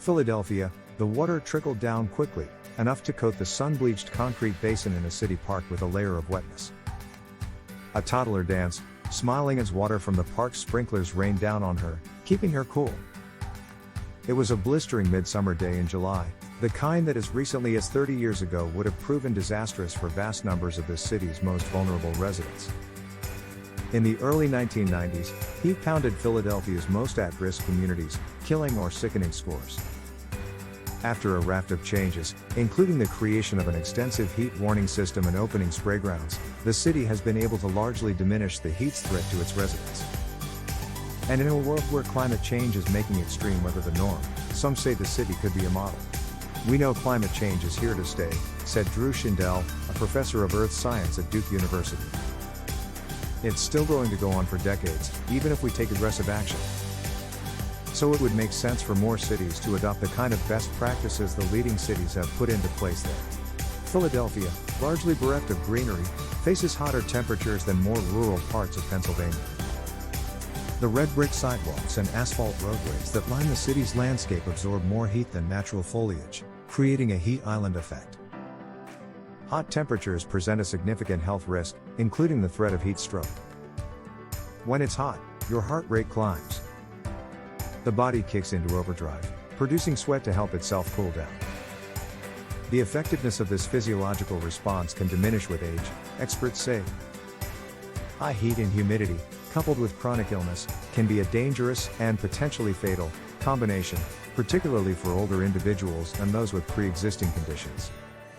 Philadelphia, the water trickled down quickly, enough to coat the sun-bleached concrete basin in a city park with a layer of wetness. A toddler danced, smiling as water from the park's sprinklers rained down on her, keeping her cool. It was a blistering midsummer day in July, the kind that as recently as 30 years ago would have proven disastrous for vast numbers of this city's most vulnerable residents. In the early 1990s, heat pounded Philadelphia's most at-risk communities, killing or sickening scores. After a raft of changes, including the creation of an extensive heat warning system and opening spray grounds, the city has been able to largely diminish the heat's threat to its residents. And in a world where climate change is making extreme weather the norm, some say the city could be a model. "We know climate change is here to stay," said Drew Shindell, a professor of earth science at Duke University. "It's still going to go on for decades, even if we take aggressive action. So it would make sense for more cities to adopt the kind of best practices the leading cities have put into place there." Philadelphia, largely bereft of greenery, faces hotter temperatures than more rural parts of Pennsylvania. The red brick sidewalks and asphalt roadways that line the city's landscape absorb more heat than natural foliage, creating a heat island effect. Hot temperatures present a significant health risk, including the threat of heat stroke. When it's hot, your heart rate climbs. The body kicks into overdrive, producing sweat to help itself cool down. The effectiveness of this physiological response can diminish with age, experts say. High heat and humidity, coupled with chronic illness, can be a dangerous and potentially fatal combination, particularly for older individuals and those with pre-existing conditions.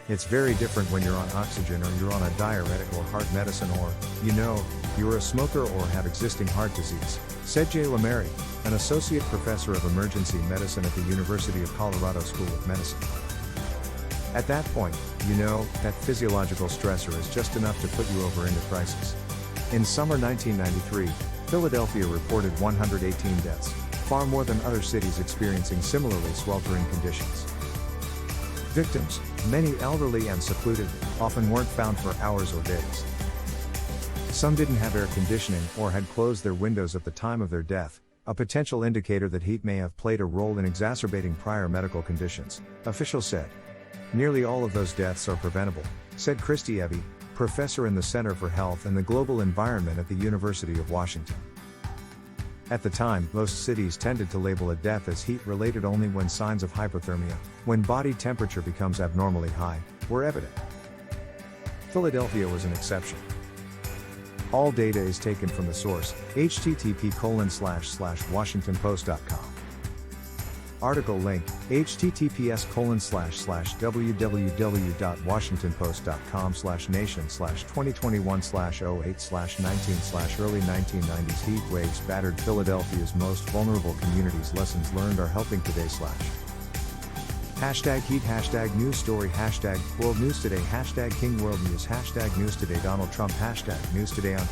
It's very different when you're on oxygen or you're on a diuretic or heart medicine or, you're a smoker or have existing heart disease, said Jay Lamary, an associate professor of emergency medicine at the University of Colorado School of Medicine. At that point, that physiological stressor is just enough to put you over into crisis. In summer 1993, Philadelphia reported 118 deaths, far more than other cities experiencing similarly sweltering conditions. Victims, many elderly and secluded, often weren't found for hours or days. Some didn't have air conditioning or had closed their windows at the time of their death, a potential indicator that heat may have played a role in exacerbating prior medical conditions, officials said. Nearly all of those deaths are preventable, said Christy Evey, professor in the Center for Health and the Global Environment at the University of Washington. At the time, most cities tended to label a death as heat-related only when signs of hypothermia, when body temperature becomes abnormally high, were evident. Philadelphia was an exception. All data is taken from the source, http://washingtonpost.com. Article link, https://www.washingtonpost.com/nation/2021/08/19/early 1990s heat waves battered Philadelphia's most vulnerable communities. Lessons learned are helping today #. #heat #news story #world news today #king world news #news today Donald Trump #news today on #.